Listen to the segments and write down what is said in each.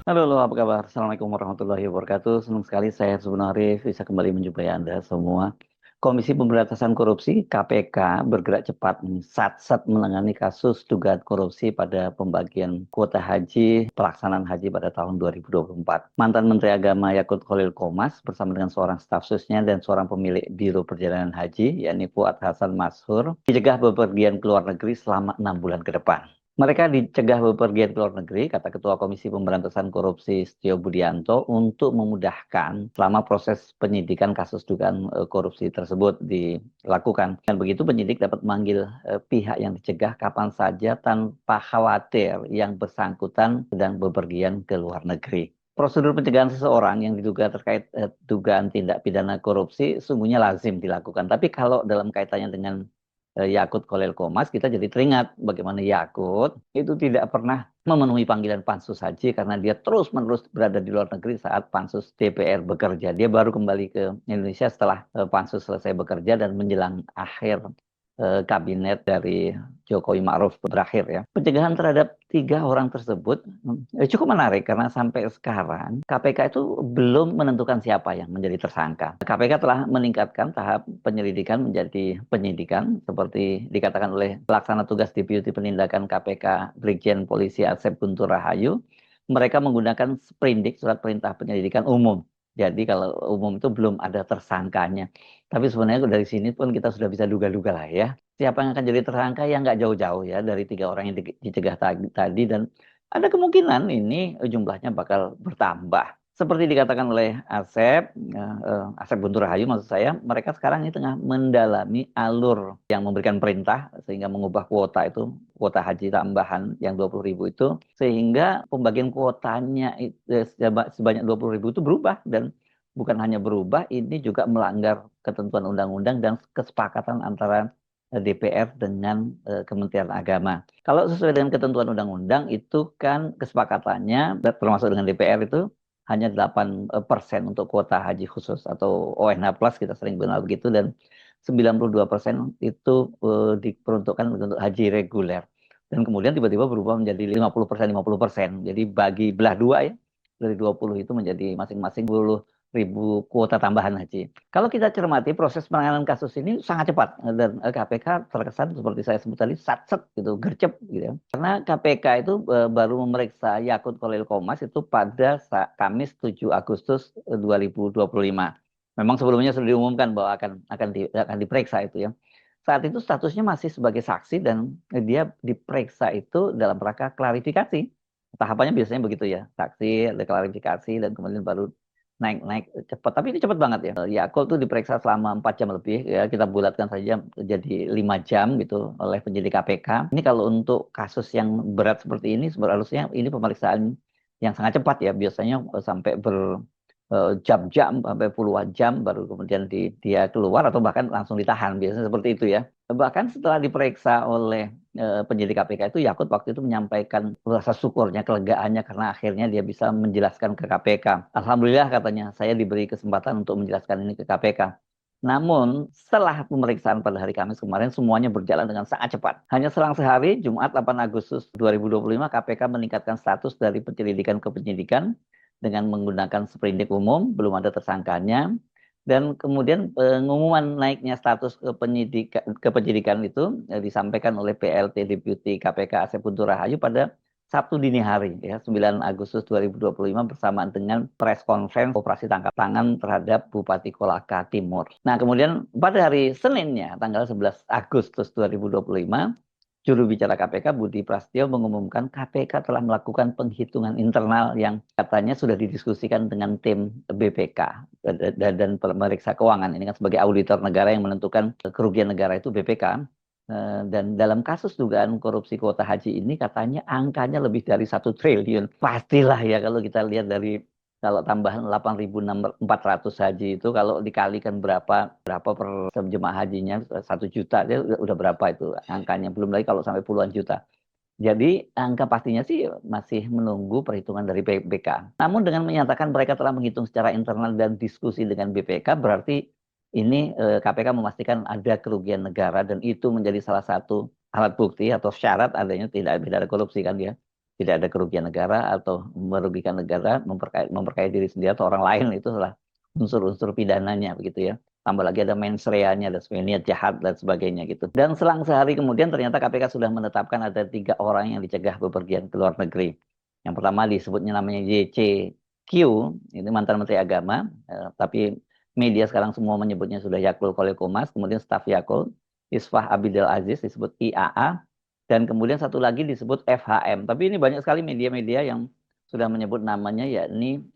Halo, apa kabar? Assalamualaikum warahmatullahi wabarakatuh. Senang sekali saya sebenarnya bisa kembali menjumpai Anda semua. Komisi Pemberantasan Korupsi (KPK) bergerak cepat nih, sat menangani kasus dugaan korupsi pada pembagian kuota haji pelaksanaan haji pada tahun 2024. Mantan Menteri Agama Yakut Khalil Qomas bersama dengan seorang staf susnya dan seorang pemilik Biro Perjalanan Haji, yakni Fuad Hasan Mashur, dicegah bepergian ke luar negeri selama 6 bulan ke depan. Mereka dicegah bepergian ke luar negeri, kata Ketua Komisi Pemberantasan Korupsi Setio Budianto, untuk memudahkan selama proses penyidikan kasus dugaan korupsi tersebut dilakukan. Dan begitu penyidik dapat memanggil pihak yang dicegah kapan saja tanpa khawatir yang bersangkutan sedang bepergian ke luar negeri. Prosedur pencegahan seseorang yang diduga terkait dugaan tindak pidana korupsi sungguhnya lazim dilakukan. Tapi kalau dalam kaitannya dengan Yakut Khalil Qomas, kita jadi teringat bagaimana Yakut itu tidak pernah memenuhi panggilan Pansus Haji karena dia terus-menerus berada di luar negeri saat Pansus DPR bekerja. Dia baru kembali ke Indonesia setelah Pansus selesai bekerja dan menjelang akhir kabinet dari Jokowi Ma'ruf berakhir ya. Pencegahan terhadap 3 orang tersebut cukup menarik karena sampai sekarang KPK itu belum menentukan siapa yang menjadi tersangka. KPK telah meningkatkan tahap penyelidikan menjadi penyidikan seperti dikatakan oleh pelaksana tugas Deputi Penindakan KPK Brigjen Polisi Asep Guntur Rahayu. Mereka menggunakan sprindik, surat perintah penyelidikan umum. Jadi kalau umum itu belum ada tersangkanya. Tapi sebenarnya dari sini pun kita sudah bisa duga-duga lah ya. Siapa yang akan jadi tersangka yang nggak jauh-jauh ya dari 3 orang yang dicegah tadi. Dan ada kemungkinan ini jumlahnya bakal bertambah. Seperti dikatakan oleh Asep, Asep Guntur Rahayu maksud saya, mereka sekarang ini tengah mendalami alur yang memberikan perintah sehingga mengubah kuota itu, kuota haji tambahan yang 20.000 itu, sehingga pembagian kuotanya sebanyak 20.000 itu berubah dan bukan hanya berubah, ini juga melanggar ketentuan undang-undang dan kesepakatan antara DPR dengan Kementerian Agama. Kalau sesuai dengan ketentuan undang-undang itu kan kesepakatannya termasuk dengan DPR itu hanya 8% untuk kuota haji khusus atau ONH plus kita sering bilang begitu dan 92% itu diperuntukkan untuk haji reguler. Dan kemudian tiba-tiba berubah menjadi 50%, 50%. Jadi bagi belah dua ya, dari 20 itu menjadi masing-masing 10.000 kuota tambahan haji. Kalau kita cermati proses penanganan kasus ini sangat cepat dan KPK terkesan seperti saya sebut tadi satset gitu, gercep gitu ya. Karena KPK itu baru memeriksa Yakut Khalil Qomas itu pada Kamis 7 Agustus 2025. Memang sebelumnya sudah diumumkan bahwa akan diperiksa itu ya. Saat itu statusnya masih sebagai saksi dan dia diperiksa itu dalam rangka klarifikasi. Tahapannya biasanya begitu ya, saksi, ada klarifikasi dan kemudian baru naik-naik cepat. Tapi ini cepat banget ya. Yakult tuh diperiksa selama 4 jam lebih ya. Kita bulatkan saja jadi 5 jam gitu oleh penyidik KPK. Ini kalau untuk kasus yang berat seperti ini seharusnya ini pemeriksaan yang sangat cepat ya. Biasanya sampai jam-jam sampai puluhan jam baru kemudian dia keluar atau bahkan langsung ditahan. Biasanya seperti itu ya. Bahkan setelah diperiksa oleh penyidik KPK itu Yakut waktu itu menyampaikan rasa syukurnya, kelegaannya karena akhirnya dia bisa menjelaskan ke KPK. Alhamdulillah katanya saya diberi kesempatan untuk menjelaskan ini ke KPK. Namun setelah pemeriksaan pada hari Kamis kemarin semuanya berjalan dengan sangat cepat. Hanya selang sehari Jumat 8 Agustus 2025 KPK meningkatkan status dari penyelidikan ke penyidikan dengan menggunakan sprindik umum, belum ada tersangkanya. Dan kemudian pengumuman naiknya status ke penyidikan itu disampaikan oleh PLT Deputi KPK Asep Guntur Rahayu pada Sabtu dini hari ya 9 Agustus 2025 bersamaan dengan press conference operasi tangkap tangan terhadap Bupati Kolaka Timur. Nah, kemudian pada hari Seninnya tanggal 11 Agustus 2025 juru bicara KPK Budi Prasetyo mengumumkan KPK telah melakukan penghitungan internal yang katanya sudah didiskusikan dengan tim BPK dan pemeriksa keuangan. Ini kan sebagai auditor negara yang menentukan kerugian negara itu BPK. Dan dalam kasus dugaan korupsi kuota haji ini katanya angkanya lebih dari 1 triliun. Pastilah ya kalau kita lihat dari kalau tambahan 8.400 haji itu kalau dikalikan berapa per jemaah hajinya 1 juta dia udah berapa itu angkanya, belum lagi kalau sampai puluhan juta. Jadi angka pastinya sih masih menunggu perhitungan dari BPK. Namun dengan menyatakan mereka telah menghitung secara internal dan diskusi dengan BPK berarti ini KPK memastikan ada kerugian negara dan itu menjadi salah satu alat bukti atau syarat adanya tidak pidana korupsi kan ya. tidak ada kerugian negara atau merugikan negara, memperkaya diri sendiri atau orang lain, itu adalah unsur-unsur pidananya begitu ya. Tambah lagi ada mens rea-nya dan sebagainya, niat jahat dan sebagainya gitu. Dan selang sehari kemudian ternyata KPK sudah menetapkan ada 3 orang yang dicegah bepergian ke luar negeri. Yang pertama disebutnya namanya YCQ, ini mantan Menteri Agama, tapi media sekarang semua menyebutnya sudah Yakul Kolekomas, kemudian staf Yakul, Isfah Abidal Aziz disebut IAA, dan kemudian satu lagi disebut FHM. Tapi ini banyak sekali media-media yang sudah menyebut namanya, yakni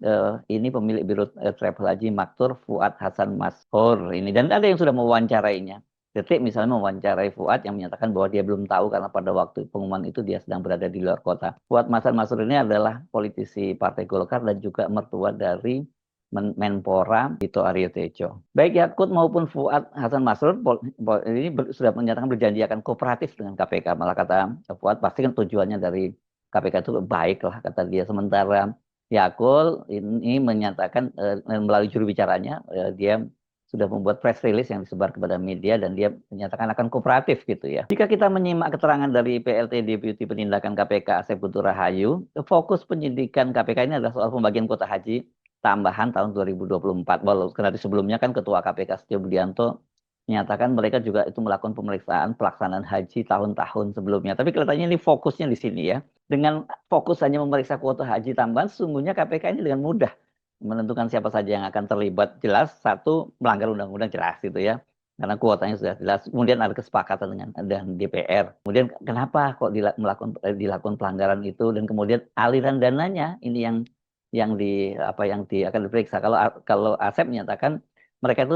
ini pemilik Biro Travel Haji Maktur Fuad Hasan Mashur ini. Dan ada yang sudah mewawancarainya. Detik misalnya mewawancarai Fuad yang menyatakan bahwa dia belum tahu karena pada waktu pengumuman itu dia sedang berada di luar kota. Fuad Hasan Mashur ini adalah politisi Partai Golkar dan juga mertua dari Menpora Dito Aryo Tejo. Baik Yakut maupun Fuad Hasan Mashur ini sudah menyatakan berjanji akan kooperatif dengan KPK. Malah kata Fuad pasti kan tujuannya dari KPK itu baik lah kata dia. Sementara Yakul ini menyatakan melalui juru bicaranya dia sudah membuat press release yang disebar kepada media dan dia menyatakan akan kooperatif gitu ya. Jika kita menyimak keterangan dari PLT Deputi Penindakan KPK Asep Guntur Rahayu, fokus penyidikan KPK ini adalah soal pembagian kuota haji tambahan tahun 2024. Walau karena sebelumnya kan Ketua KPK Setio Budianto menyatakan mereka juga itu melakukan pemeriksaan pelaksanaan haji tahun-tahun sebelumnya. Tapi kelihatannya ini fokusnya di sini ya. Dengan fokus hanya memeriksa kuota haji tambahan, sesungguhnya KPK ini dengan mudah menentukan siapa saja yang akan terlibat. Jelas, satu, melanggar undang-undang jelas gitu ya. Karena kuotanya sudah jelas. Kemudian ada kesepakatan dengan DPR. Kemudian kenapa kok dilakukan pelanggaran itu, dan kemudian aliran dananya ini yang akan diperiksa. Kalau Asep menyatakan mereka itu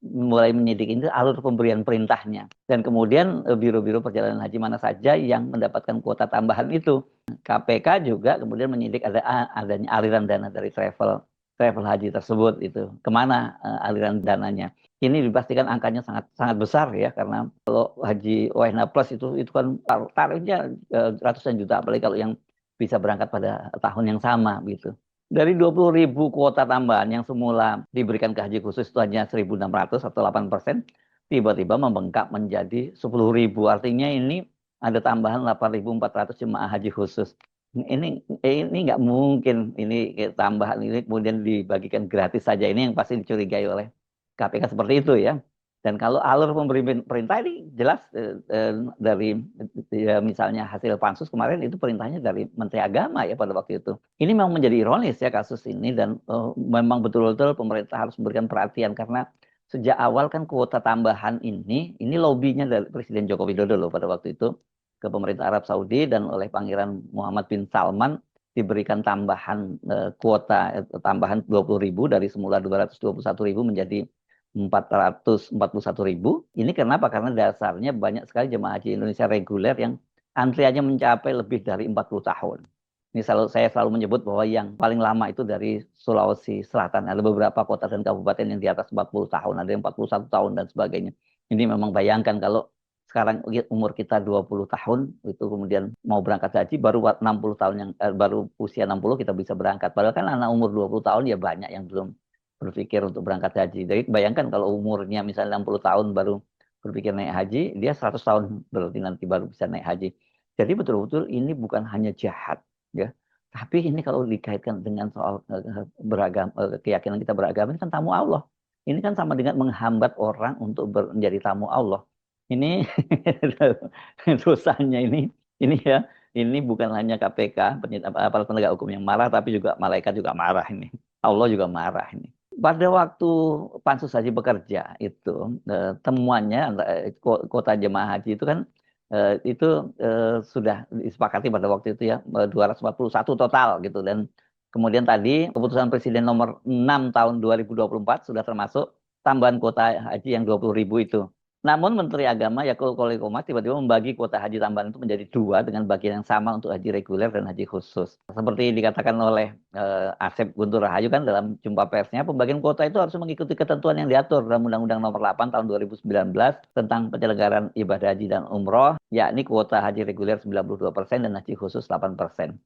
mulai menyidik itu alur pemberian perintahnya, dan kemudian biro-biro perjalanan haji mana saja yang mendapatkan kuota tambahan itu. KPK juga kemudian menyidik adanya aliran dana dari travel haji tersebut, itu kemana aliran dananya. Ini dipastikan angkanya sangat sangat besar ya, karena kalau haji ONH Plus itu kan tarifnya ratusan juta, apalagi kalau yang bisa berangkat pada tahun yang sama gitu. Dari 20.000 kuota tambahan yang semula diberikan ke haji khusus itu hanya 1.600 atau 8%, tiba-tiba membengkak menjadi 10.000. Artinya ini ada tambahan 8.400 jemaah haji khusus. Ini nggak mungkin ini tambahan ini kemudian dibagikan gratis saja. Ini yang pasti dicurigai oleh KPK seperti itu ya. Dan kalau alur pemberi perintah ini jelas dari misalnya hasil pansus kemarin itu perintahnya dari Menteri Agama ya pada waktu itu. Ini memang menjadi ironis ya kasus ini, dan memang betul-betul pemerintah harus memberikan perhatian karena sejak awal kan kuota tambahan ini lobbynya dari Presiden Joko Widodo loh pada waktu itu ke pemerintah Arab Saudi, dan oleh Pangeran Muhammad bin Salman diberikan tambahan kuota tambahan 20.000 dari semula 221.000 menjadi 441.000. Ini kenapa? Karena dasarnya banyak sekali jemaah haji Indonesia reguler yang antriannya mencapai lebih dari 40 tahun. Ini saya selalu menyebut bahwa yang paling lama itu dari Sulawesi Selatan. Ada beberapa kota dan kabupaten yang di atas 40 tahun, ada yang 41 tahun dan sebagainya. Ini memang bayangkan kalau sekarang umur kita 20 tahun, itu kemudian mau berangkat haji baru 60 tahun baru usia 60 kita bisa berangkat. Padahal kan anak umur 20 tahun ya banyak yang belum berpikir untuk berangkat haji. Jadi bayangkan kalau umurnya misalnya 60 tahun baru berpikir naik haji, dia 100 tahun berarti nanti baru bisa naik haji. Jadi betul-betul ini bukan hanya jahat ya. Tapi ini kalau dikaitkan dengan soal keyakinan kita beragama, ini kan tamu Allah. Ini kan sama dengan menghambat orang untuk menjadi tamu Allah. Ini dosanya ini ya. Ini bukan hanya KPK, aparat penegak hukum yang marah, tapi juga malaikat juga marah ini. Allah juga marah ini. Pada waktu Pansus Haji bekerja itu temuannya kuota jemaah haji itu kan sudah disepakati pada waktu itu ya 241 total gitu, dan kemudian tadi keputusan Presiden nomor 6 tahun 2024 sudah termasuk tambahan kuota haji yang 20.000 itu. Namun Menteri Agama Yakul Kolekomas tiba-tiba membagi kuota haji tambahan itu menjadi 2 dengan bagian yang sama untuk haji reguler dan haji khusus. Seperti dikatakan oleh Asep Guntur Rahayu kan dalam jumpa persnya, pembagian kuota itu harus mengikuti ketentuan yang diatur dalam Undang-Undang Nomor 8 Tahun 2019 tentang penyelenggaraan ibadah haji dan umroh, yakni kuota haji reguler 92% dan haji khusus 8%.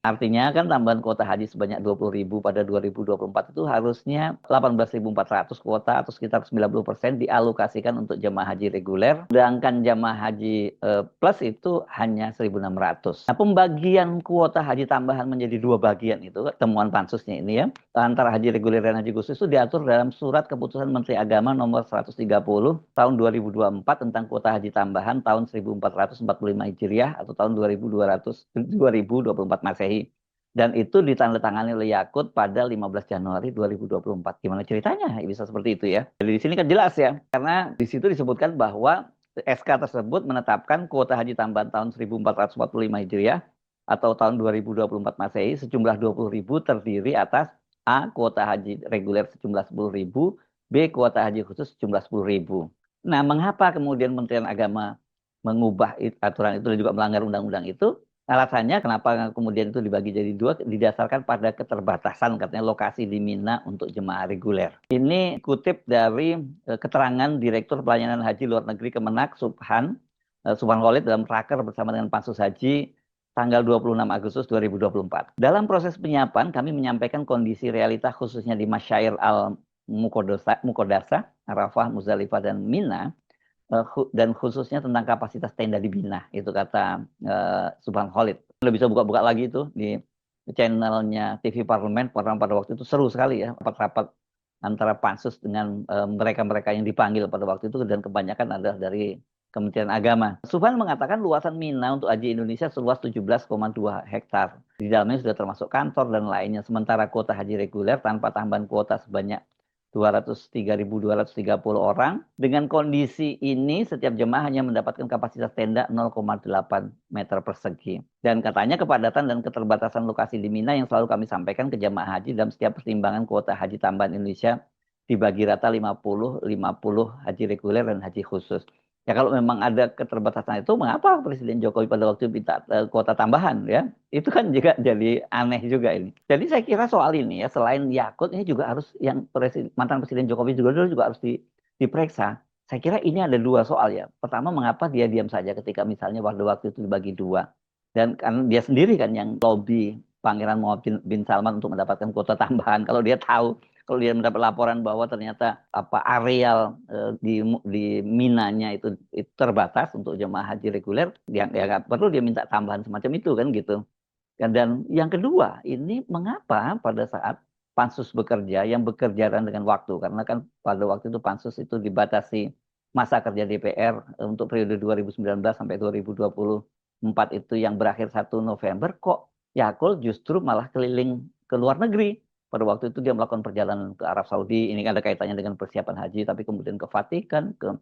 Artinya kan tambahan kuota haji sebanyak 20.000 pada 2024 itu harusnya 18.400 kuota atau sekitar 90% dialokasikan untuk jemaah haji reguler reguler, sedangkan jamaah haji plus itu hanya 1.600. Nah, pembagian kuota haji tambahan menjadi dua bagian itu, temuan pansusnya ini ya, antara haji reguler dan haji khusus itu diatur dalam Surat Keputusan Menteri Agama nomor 130 tahun 2024 tentang kuota haji tambahan tahun 1445 Hijriah atau tahun 2024 Masehi. Dan itu ditandatangani oleh Yakut pada 15 Januari 2024. Gimana ceritanya bisa seperti itu ya? Jadi di sini kan jelas ya, karena di situ disebutkan bahwa SK tersebut menetapkan kuota haji tambahan tahun 1445 Hijriah atau tahun 2024 Masehi sejumlah 20.000 terdiri atas A. Kuota haji reguler sejumlah 10.000, B. Kuota haji khusus sejumlah 10.000. Nah, mengapa kemudian Kementerian Agama mengubah aturan itu dan juga melanggar undang-undang itu? Alasannya kenapa kemudian itu dibagi jadi dua didasarkan pada keterbatasan katanya lokasi di Mina untuk jemaah reguler. Ini kutip dari keterangan Direktur Pelayanan Haji Luar Negeri Kemenak Subhan Khalid dalam raker bersama dengan Pansus Haji tanggal 26 Agustus 2024. Dalam proses penyiapan kami menyampaikan kondisi realita khususnya di Masyair Mukodasa, Arafah, Muzdalifah dan Mina, dan khususnya tentang kapasitas tenda di Bina, itu kata Subhan Khalid. Udah bisa buka-buka lagi itu di channelnya TV Parlemen, pada waktu itu seru sekali ya, rapat-rapat antara Pansus dengan mereka-mereka yang dipanggil pada waktu itu, dan kebanyakan adalah dari Kementerian Agama. Subhan mengatakan luasan Mina untuk haji Indonesia seluas 17,2 hektar. Di dalamnya sudah termasuk kantor dan lainnya, sementara kuota haji reguler tanpa tambahan kuota sebanyak 203.230 orang. Dengan kondisi ini, setiap jemaah hanya mendapatkan kapasitas tenda 0,8 meter persegi. Dan katanya kepadatan dan keterbatasan lokasi di Mina yang selalu kami sampaikan ke jemaah haji dalam setiap pertimbangan kuota haji tambahan Indonesia dibagi rata 50-50 haji reguler dan haji khusus. Ya kalau memang ada keterbatasan itu, mengapa Presiden Jokowi pada waktu minta kuota tambahan ya? Itu kan juga jadi aneh juga ini. Jadi saya kira soal ini ya, selain Yakut ini juga harus yang mantan Presiden Jokowi juga harus diperiksa. Saya kira ini ada dua soal ya. Pertama, mengapa dia diam saja ketika misalnya pada waktu itu dibagi dua. Dan kan dia sendiri kan yang lobby Pangeran Muhammad bin Salman untuk mendapatkan kuota tambahan. Kalau dia mendapat laporan bahwa ternyata areal di Minanya itu terbatas untuk jemaah haji reguler, dia nggak perlu dia minta tambahan semacam itu kan gitu. Dan yang kedua, ini mengapa pada saat Pansus bekerja, yang bekerja dengan waktu, karena kan pada waktu itu Pansus itu dibatasi masa kerja DPR untuk periode 2019 sampai 2024 itu yang berakhir 1 November, kok Yakul justru malah keliling ke luar negeri. Pada waktu itu dia melakukan perjalanan ke Arab Saudi, ini ada kaitannya dengan persiapan haji, tapi kemudian ke Vatikan, ke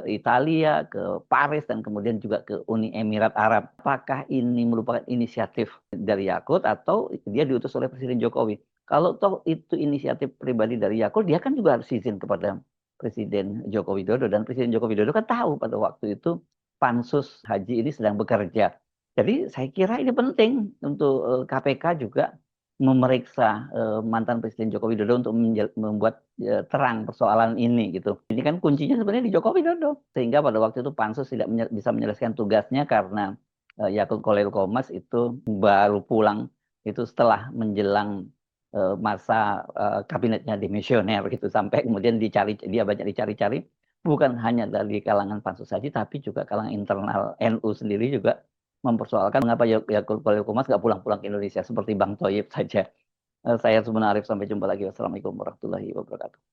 Italia, ke Paris, dan kemudian juga ke Uni Emirat Arab. Apakah ini merupakan inisiatif dari Yakut atau dia diutus oleh Presiden Jokowi? Kalau toh itu inisiatif pribadi dari Yakut, dia kan juga harus izin kepada Presiden Joko Widodo, dan Presiden Joko Widodo kan tahu pada waktu itu Pansus Haji ini sedang bekerja. Jadi saya kira ini penting untuk KPK juga memeriksa mantan Presiden Joko Widodo untuk membuat terang persoalan ini gitu. Ini kan kuncinya sebenarnya di Joko Widodo. Sehingga pada waktu itu Pansus tidak bisa menyelesaikan tugasnya karena Yakut Khalil Qomas itu baru pulang itu setelah menjelang masa kabinetnya dimisioner gitu, sampai kemudian dia banyak dicari-cari, bukan hanya dari kalangan Pansus Haji tapi juga kalangan internal NU sendiri juga mempersoalkan mengapa Yakut Khalil Qomas nggak pulang-pulang ke Indonesia seperti Bang Thoyib saja. Saya sebenarnya Arif, sampai jumpa lagi. Wassalamualaikum warahmatullahi wabarakatuh.